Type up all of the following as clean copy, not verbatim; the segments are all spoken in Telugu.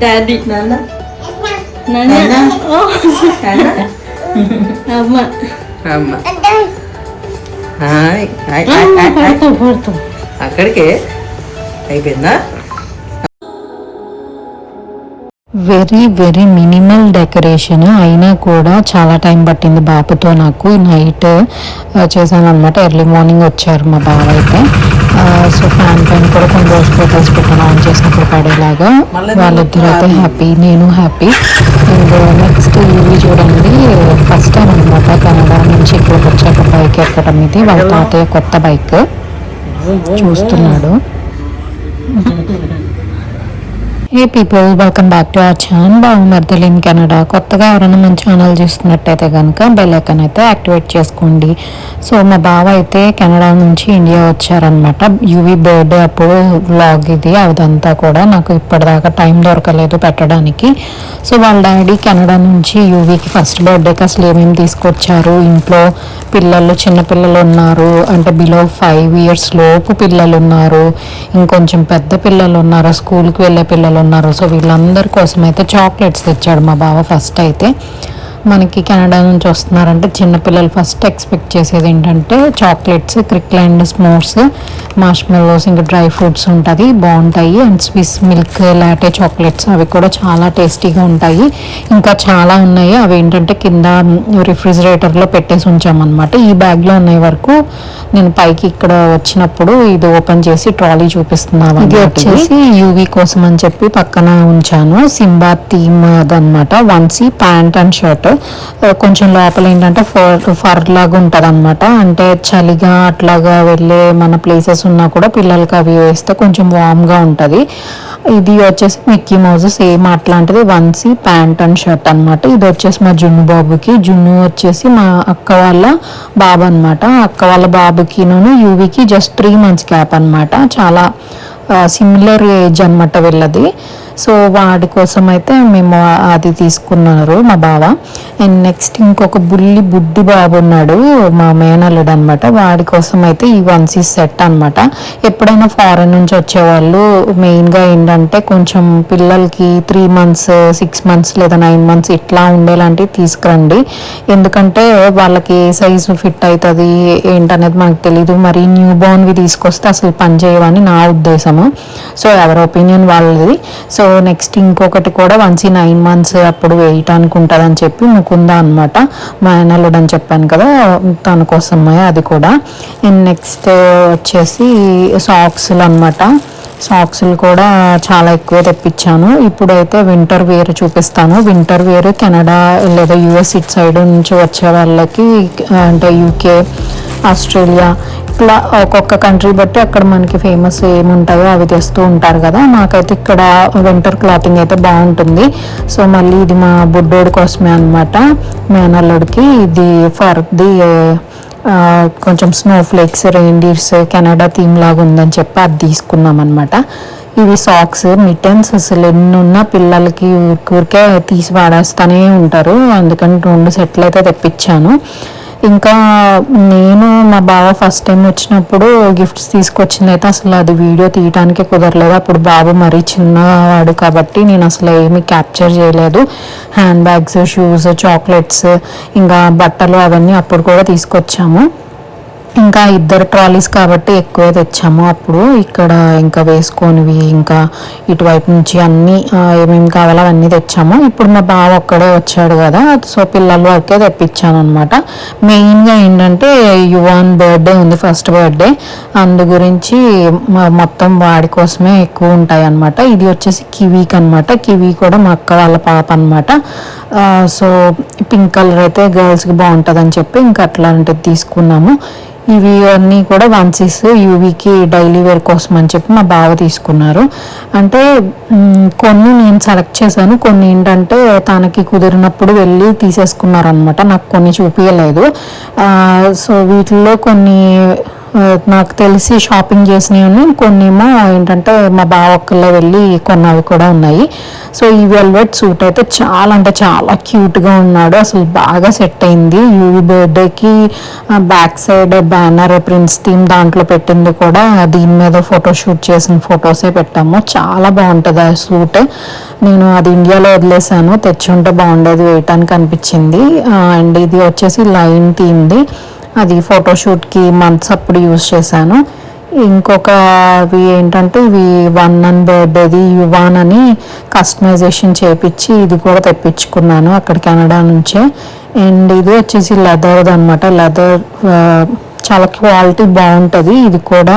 డాడీ నాన్న అమ్మ అమ్మ అక్కడికే అయిపోయిందా? వెరీ వెరీ మినిమల్ డెకరేషన్ అయినా కూడా చాలా టైం పట్టింది బాబుతో. నాకు నైట్ చేశాను అనమాట. ఎర్లీ మార్నింగ్ వచ్చారు మా బావ అయితే. సో ఫ్యాన్ పైన కూడా కొన్ని రోజు ఫోటోస్ పెట్టాను ఆన్ చేసినప్పుడు పడేలాగా. వాళ్ళిద్దరు అయితే హ్యాపీ, నేను హ్యాపీ. అండ్ నెక్స్ట్ ఇవి చూడండి, ఫస్ట్ టైం అనమాట కెనడా నుంచి ఇక్కడికి వచ్చాక బైక్ ఎక్కడం. ఇది వాళ్ళ తాతయ్య కొత్త బైక్ చూస్తున్నాడు. Hey people, welcome back to our channel బావమరిదిలు ఇన్ కెనడా. కొత్తగా ఎవరైనా మన ఛానల్ చూస్తున్నట్టయితే కనుక బెల్ ఐకాన్ అయితే యాక్టివేట్ చేసుకోండి. సో మా బావ అయితే కెనడా నుంచి ఇండియా వచ్చారనమాట. యూవీ బర్త్డే అప్పుడు వ్లాగ్ ఇది. అదంతా కూడా నాకు ఇప్పటిదాకా టైం దొరకలేదు పెట్టడానికి. సో వాళ్ళ డాడీ కెనడా నుంచి యూవీకి ఫస్ట్ బర్త్డేకి అసలు ఏమేమి తీసుకొచ్చారు, ఇంట్లో పిల్లలు చిన్నపిల్లలు ఉన్నారు అంటే బిలో 5 years లోపు పిల్లలు ఉన్నారు, ఇంకొంచెం పెద్ద పిల్లలు ఉన్నారు, స్కూల్కి వెళ్ళే పిల్లలు ఉన్నారు. సో వీళ్ళందరి కోసం అయితే చాక్లెట్స్ తెచ్చాడు మా బావ. ఫస్ట్ అయితే మనకి కెనడా నుంచి వస్తున్నారంటే చిన్నపిల్లలు ఫస్ట్ ఎక్స్పెక్ట్ చేసేది ఏంటంటే చాక్లెట్స్, క్రిక్లాండ్ స్మోర్స్, మార్ష్మెల్లోస్, ఇంకా డ్రై ఫ్రూట్స్ ఉంటుంది, బాగుంటాయి. And Swiss milk latte chocolates, అవి కూడా చాలా టేస్టీగా ఉంటాయి. ఇంకా చాలా ఉన్నాయి. అవి ఏంటంటే కింద రిఫ్రిజిరేటర్లో పెట్టేసి ఉంచామన్నమాట. ఈ బ్యాగ్లో ఉన్నాయి వరకు. నేను పైకి ఇక్కడ వచ్చినప్పుడు ఇది ఓపెన్ చేసి ట్రాలీ చూపిస్తున్నాను. ఇది వచ్చేసి యూవీ కోసం అని చెప్పి పక్కన ఉంచాను. సింబా థీమ్ అదనమాట. One C pant and shirt. కొంచెం లోపల ఏంటంటే ఫర్ లాగా ఉంటుంది అనమాట. అంటే చలిగా అట్లాగా వెళ్ళే మన ప్లేసెస్ ఉన్నా కూడా పిల్లలకి అవి వేస్తే కొంచెం వామ్గా ఉంటుంది. ఇది వచ్చేసి మిక్కీ మౌజ్ సేమ్ అట్లాంటిది వన్సీ ప్యాంట్ అండ్ షర్ట్ అనమాట. ఇది వచ్చేసి మా జున్ను బాబుకి. జున్ను వచ్చేసి మా అక్క వాళ్ళ బాబు అనమాట. అక్క వాళ్ళ బాబుకిను యూవీకి జస్ట్ 3 months గ్యాప్ అనమాట. చాలా సిమిలర్ ఏజ్ అనమాట వీళ్ళది. సో వాడి కోసం అయితే మేము అది తీసుకున్నారు మా బావ. అండ్ నెక్స్ట్ ఇంకొక బుడ్డి బాబు ఉన్నాడు, మా మేనల్లుడు అనమాట. వాడి కోసం అయితే ఈ వన్సీస్ సెట్ అనమాట. ఎప్పుడైనా ఫారెన్ నుంచి వచ్చేవాళ్ళు మెయిన్గా ఏంటంటే కొంచెం పిల్లలకి 3 months 6 months లేదా 9 months ఇట్లా ఉండేలాంటివి తీసుకురండి. ఎందుకంటే వాళ్ళకి ఏ సైజు ఫిట్ అవుతుంది ఏంటనేది మనకు తెలీదు. మరి న్యూ బోర్న్వి తీసుకొస్తే అసలు పని చేయవని నా ఉద్దేశము. సో ఎవరి ఒపీనియన్ వాళ్ళది. సో నెక్స్ట్ ఇంకొకటి కూడా 9 months అప్పుడు వేయటానికి ఉంటుంది అని చెప్పి ముకుందా అనమాట, మా ఆయనలుడు అని చెప్పాను కదా, తన కోసమే అది కూడా. అండ్ నెక్స్ట్ వచ్చేసి సాక్స్లు అనమాట. సాక్స్లు కూడా చాలా ఎక్కువ తెప్పించాను. ఇప్పుడైతే వింటర్ వేర్ చూపిస్తాను. వింటర్ వేర్ కెనడా లేదా యుఎస్ ఇట్ సైడ్ నుంచి వచ్చే వాళ్ళకి అంటే యూకే, ఆస్ట్రేలియా ఇట్లా ఒక్కొక్క కంట్రీ బట్టి అక్కడ మనకి ఫేమస్ ఏముంటాయో అవి తెస్తూ ఉంటారు కదా. నాకైతే ఇక్కడ వింటర్ క్లాతింగ్ అయితే బాగుంటుంది. సో మళ్ళీ ఇది మా బుడ్డోడి కోసమే అనమాట, మేనల్లుడికి. ఇది ఫర్ది కొంచెం స్నో ఫ్లేక్స్, రెయిన్డీర్స్, కెనడా థీమ్ లాగా ఉందని చెప్పి అది తీసుకున్నాం అనమాట. ఇవి సాక్స్, మిటన్స్ అసలు ఎన్ని ఉన్నా పిల్లలకి ఊరికే తీసి వాడేస్తూనే ఉంటారు. అందుకని 2 సెట్లు అయితే తెప్పించాను. ఇంకా నేను మా బావ ఫస్ట్ టైం వచ్చినప్పుడు గిఫ్ట్స్ తీసుకొచ్చింది అయితే అసలు అది వీడియో తీయడానికి కుదరలేదు. అప్పుడు బాబు మరీ చిన్నవాడు కాబట్టి నేను అసలు ఏమీ క్యాప్చర్ చేయలేదు. హ్యాండ్ బ్యాగ్స్, షూస్, చాక్లెట్స్, ఇంకా బట్టలు అవన్నీ అప్పుడు కూడా తీసుకొచ్చాము. ఇంకా 2 ట్రాలీస్ కాబట్టి ఎక్కువే తెచ్చాము. అప్పుడు ఇక్కడ ఇంకా వేసుకొనివి ఇంకా ఇటువైపు నుంచి అన్నీ ఏమేమి కావాలో అవన్నీ తెచ్చాము. ఇప్పుడు మా బావ ఒక్కడే వచ్చాడు కదా, సో పిల్లల వరకే తెప్పించాను అనమాట. మెయిన్గా ఏంటంటే యువాన్ బర్త్డే ఉంది, ఫస్ట్ బర్త్డే, అందు గురించి మొత్తం వాడి కోసమే ఎక్కువ ఉంటాయి అనమాట. ఇది వచ్చేసి కివీకి అనమాట. కివీ కూడా మా అక్క వాళ్ళ పాప అనమాట. సో పింక్ కలర్ అయితే గర్ల్స్కి బాగుంటుంది అని చెప్పి ఇంకా అట్లాంటిది తీసుకున్నాము. ఇవి అన్నీ కూడా వన్సీస్ యూవీకి డైలీ వేర్ కోసం అని చెప్పి మా బావ తీసుకున్నారు. అంటే కొన్ని నేను సెలెక్ట్ చేశాను, కొన్ని ఏంటంటే తనకి కుదిరినప్పుడు వెళ్ళి తీసేసుకున్నారు అనమాట. నాకు కొన్ని చూపించలేదు. సో వీటిల్లో కొన్ని నాకు తెలిసి షాపింగ్ చేసినవి కొన్నేమో ఏంటంటే మా బావ ఒక్కళ్ళే వెళ్ళి కొన్నవి కూడా ఉన్నాయి. సో ఈ వెల్వెట్ సూట్ అయితే చాలా అంటే చాలా క్యూట్గా ఉన్నాడు, అసలు బాగా సెట్ అయింది. యూవీ బర్త్డేకి back side banner prince theme దాంట్లో పెట్టింది కూడా దీని మీద ఫోటోషూట్ చేసిన ఫొటోసే పెట్టాము. చాలా బాగుంటుంది ఆ సూట్. నేను అది ఇండియాలో వదిలేసాను, తెచ్చి ఉంటే బాగుండేది వేయటానికి అనిపించింది. అండ్ ఇది వచ్చేసి లైన్ థీమ్ది, అది ఫోటోషూట్కి మంత్స్ అప్పుడు యూజ్ చేశాను. ఇంకొకవి ఏంటంటే ఇవి 1 బర్త్డేది యువాన్ అని కస్టమైజేషన్ చేయించి ఇది కూడా తెప్పించుకున్నాను అక్కడ కెనడా నుంచే. అండ్ ఇది వచ్చేసి లెదర్ది అనమాట. లెదర్ చాలా క్వాలిటీ బాగుంటుంది. ఇది కూడా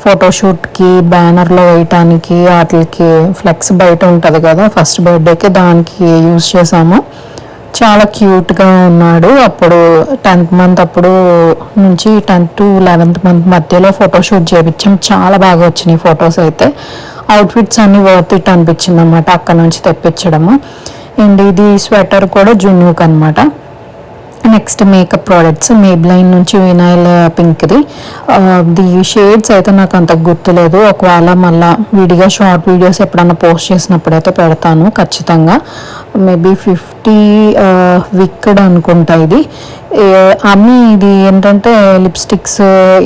ఫోటోషూట్కి బ్యానర్లో వేయటానికి వాటికి ఫ్లెక్స్ బయట ఉంటుంది కదా ఫస్ట్ బర్త్డేకి, దానికి యూజ్ చేసాము. చాలా క్యూట్గా ఉన్నాడు. అప్పుడు 10th మంత్ అప్పుడు నుంచి 10th to 11th మంత్ మధ్యలో ఫోటోషూట్ చేయించాం. చాలా బాగా వచ్చినాయి ఫొటోస్ అయితే. అవుట్ఫిట్స్ అన్నీ వర్త్ ఇట్ అనిపించింది అనమాట అక్కడ నుంచి తెప్పించడము. అండ్ ఇది స్వెటర్ కూడా జున్నూక్ అనమాట. నెక్స్ట్ మేకప్ ప్రోడక్ట్స్ మేబ్లైన్ నుంచి వినాయిల్ పింక్ది. ది షేడ్స్ అయితే నాకు అంత గుర్తులేదు, ఒకవేళ మళ్ళీ విడిగా షార్ట్ వీడియోస్ ఎప్పుడన్నా పోస్ట్ చేసినప్పుడైతే పెడతాను ఖచ్చితంగా. మేబీ 50 విక్డ్ అనుకుంటా ఇది. అన్నీ ఇది ఏంటంటే లిప్స్టిక్స్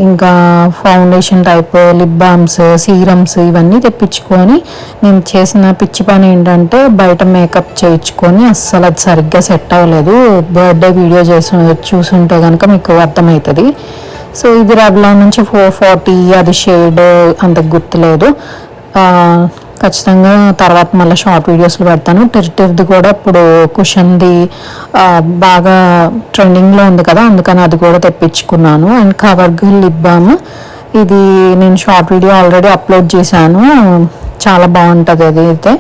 ఇంకా foundation type lip balms serums ఇవన్నీ తెప్పించుకొని నేను చేసిన పిచ్చి పని ఏంటంటే బయట మేకప్ చేయించుకొని అస్సలు అది సరిగ్గా సెట్ అవ్వలేదు. బర్త్డే వీడియో చూసుంటే కనుక మీకు అర్థమవుతుంది. సో ఇది రెగ్యులర్ నుంచి 440 అది షేడ్ అంత గుర్తులేదు. ఖచ్చితంగా తర్వాత మళ్ళీ షార్ట్ వీడియోస్లో పెడతాను. టెరిటర్ది కూడా ఇప్పుడు కుషన్ది బాగా ట్రెండింగ్లో ఉంది కదా, అందుకని అది కూడా తెప్పించుకున్నాను. And cover girl lip balm, ఇది నేను షార్ట్ వీడియో ఆల్రెడీ అప్లోడ్ చేశాను, చాలా బాగుంటుంది అది అయితే.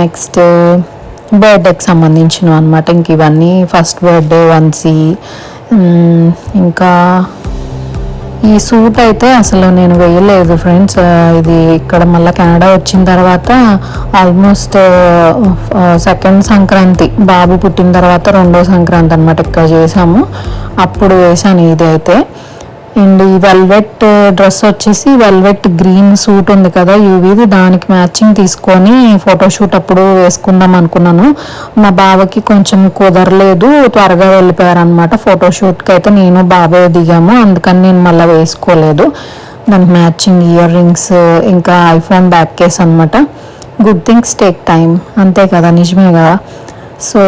నెక్స్ట్ బర్త్డేకి సంబంధించినవి అనమాట. ఇంక ఇవన్నీ ఫస్ట్ బర్త్డే వన్సీ. ఇంకా ఈ సూట్ అయితే అసలు నేను వేయలేదు ఫ్రెండ్స్. ఇది ఇక్కడ మళ్ళీ కెనడా వచ్చిన తర్వాత ఆల్మోస్ట్ సెకండ్ సంక్రాంతి, బాబు పుట్టిన తర్వాత 2వ సంక్రాంతి అనమాట ఇక్కడ చేసాము, అప్పుడు వేసాను ఇది అయితే. అండ్ ఈ వెల్వెట్ డ్రెస్ వచ్చేసి వెల్వెట్ గ్రీన్ సూట్ ఉంది కదా యూవీది, దానికి మ్యాచింగ్ తీసుకొని ఫోటోషూట్ అప్పుడు వేసుకుందాం అనుకున్నాను. మా బావకి కొంచెం కుదరలేదు, త్వరగా వెళ్ళిపోయారనమాట ఫోటోషూట్కి. అయితే నేను బాబే దిగాము, అందుకని నేను మళ్ళీ వేసుకోలేదు. దానికి మ్యాచింగ్ ఇయర్ రింగ్స్ ఇంకా ఐఫోన్ బ్యాక్ కేస్ అనమాట. గుడ్ థింగ్స్ టేక్ టైం, అంతే కదా, నిజమే కదా. సో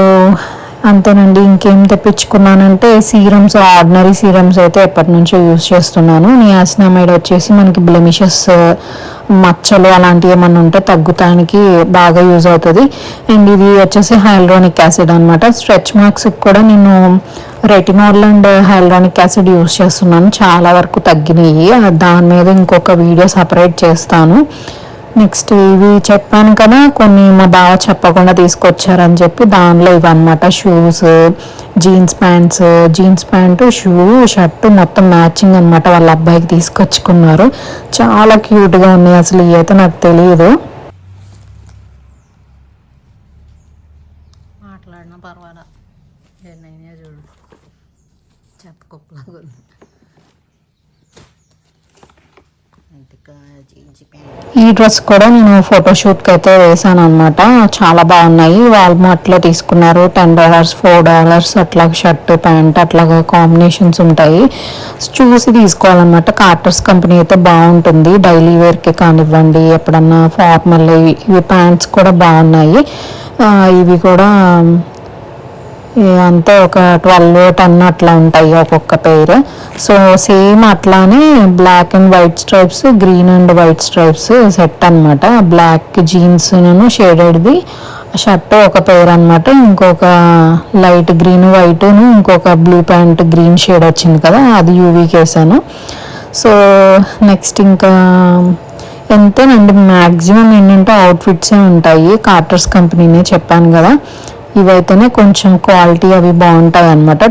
అంతేనండి. ఇంకేం తెప్పించుకున్నానంటే సీరమ్స్, ఆర్డినరీ సీరమ్స్ అయితే ఎప్పటి నుంచో యూజ్ చేస్తున్నాను. నియాసినామైడ్ వచ్చేసి మనకి బ్లెమిషెస్ మచ్చలు అలాంటివి ఏమన్నా ఉంటే తగ్గుతానికి బాగా యూజ్ అవుతుంది. అండ్ ఇది వచ్చేసి హైల్రోనిక్ యాసిడ్ అనమాట. స్ట్రెచ్ మార్క్స్కి కూడా నేను retinol and hyaluronic acid use చేస్తున్నాను, చాలా వరకు తగ్గినాయి. దాని మీద ఇంకొక వీడియో సపరేట్ చేస్తాను. నెక్స్ట్ ఇవి చెప్పాను కదా కొన్ని మా బావ చెప్పకుండా తీసుకొచ్చారని చెప్పి, దానిలో ఇవన్నమాట shoes, jeans pant shoe shirt మొత్తం మ్యాచింగ్ అనమాట. వాళ్ళ అబ్బాయికి తీసుకొచ్చుకున్నారు, చాలా క్యూట్గా ఉన్నాయి. అసలు ఇవి అయితే నాకు తెలియదు. మాట్లాడినా పర్వాలా, ఏనైనా చూడు చెత్త కుప్పలాగా ఉంది. ఈ డ్రెస్ కూడా నేను ఫోటోషూట్కి అయితే వేసాను అనమాట, చాలా బాగున్నాయి. వాల్మార్ట్లో తీసుకున్నారు, $10 $4 అట్లా షర్ట్ ప్యాంట్ అట్లాగా కాంబినేషన్స్ ఉంటాయి, చూసి తీసుకోవాలన్నమాట. కార్టర్స్ కంపెనీ అయితే బాగుంటుంది, డైలీ వేర్కి కానివ్వండి, ఎప్పుడన్నా ఫార్మల్. ఇవి ప్యాంట్స్ కూడా బాగున్నాయి. ఇవి కూడా అంతే ఒక 12-10 అట్లా ఉంటాయి ఒక్కొక్క పెయిర్. సో సేమ్ అట్లానే black and white stripes, green and white stripes set అనమాట. బ్లాక్ జీన్స్ షేడెడ్ది షర్ట్ ఒక పెయిర్ అనమాట, ఇంకొక లైట్ గ్రీన్ వైట్ను ఇంకొక బ్లూ ప్యాంట్ గ్రీన్ షేడ్ వచ్చింది కదా, అది యూవీకి వేసాను. సో నెక్స్ట్ ఇంకా ఎంతేనండి, మ్యాక్సిమం ఏంటంటే అవుట్ఫిట్సే ఉంటాయి. కార్టర్స్ కంపెనీనే చెప్పాను కదా, ఇవైతేనే కొంచెం క్వాలిటీ అవి బాగుంటాయి అనమాట.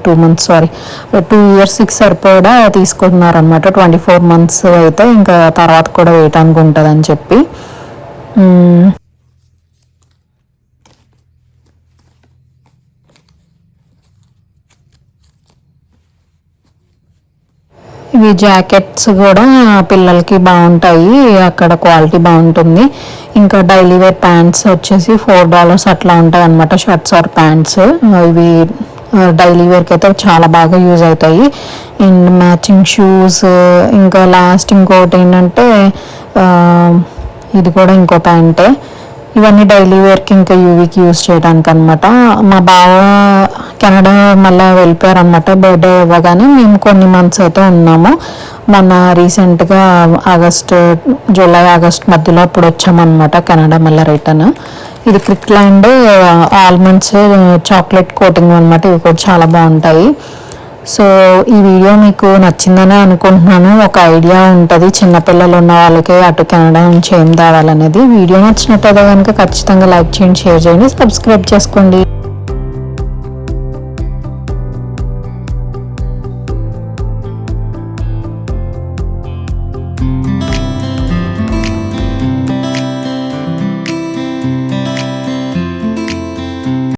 2 ఇయర్స్కి సరిపడా తీసుకుంటున్నారనమాట. 24 months అయితే ఇంకా తర్వాత కూడా వేయటానికి ఉంటుంది అని చెప్పి. ఇవి జాకెట్స్ కూడా పిల్లలకి బాగుంటాయి, అక్కడ క్వాలిటీ బాగుంటుంది. ఇంకా డైలీ వేర్ ప్యాంట్స్ వచ్చేసి $4 అట్లా ఉంటాయి అనమాట, షర్ట్స్ ఆర్ ప్యాంట్స్. ఇవి డైలీ వేర్కి అయితే చాలా బాగా యూజ్ అవుతాయి. అండ్ మ్యాచింగ్ షూస్, ఇంకా లాస్ట్ ఇంకోటి ఏంటంటే ఇది కూడా ఇంకో ప్యాంటే. ఇవన్నీ డైలీ వేర్కి ఇంకా యూవీకి యూజ్ చేయడానికి అనమాట. మా బావ కెనడా మళ్ళీ వెళ్ళిపోయారనమాట బర్త్డే అవ్వగానే. మేము కొన్ని మంత్స్ అయితే ఉన్నాము. మొన్న రీసెంట్గా జూలై ఆగస్ట్ మధ్యలో అప్పుడు వచ్చామన్నమాట కెనడా మళ్ళీ రిటర్న్. ఇది క్రిక్లాండ్ ఆల్మండ్స్ చాక్లెట్ కోటింగ్ అనమాట. ఇవి కూడా చాలా బాగుంటాయి. సో ఈ వీడియో మీకు నచ్చిందని అనుకుంటున్నాను. ఒక ఐడియా ఉంటుంది చిన్నపిల్లలు ఉన్న వాళ్ళకి అటు కెనడా నుంచి ఏం తేవాలనేది. వీడియో నచ్చినట్టయితే కనుక ఖచ్చితంగా లైక్ చేయండి, షేర్ చేయండి, సబ్స్క్రైబ్ చేసుకోండి.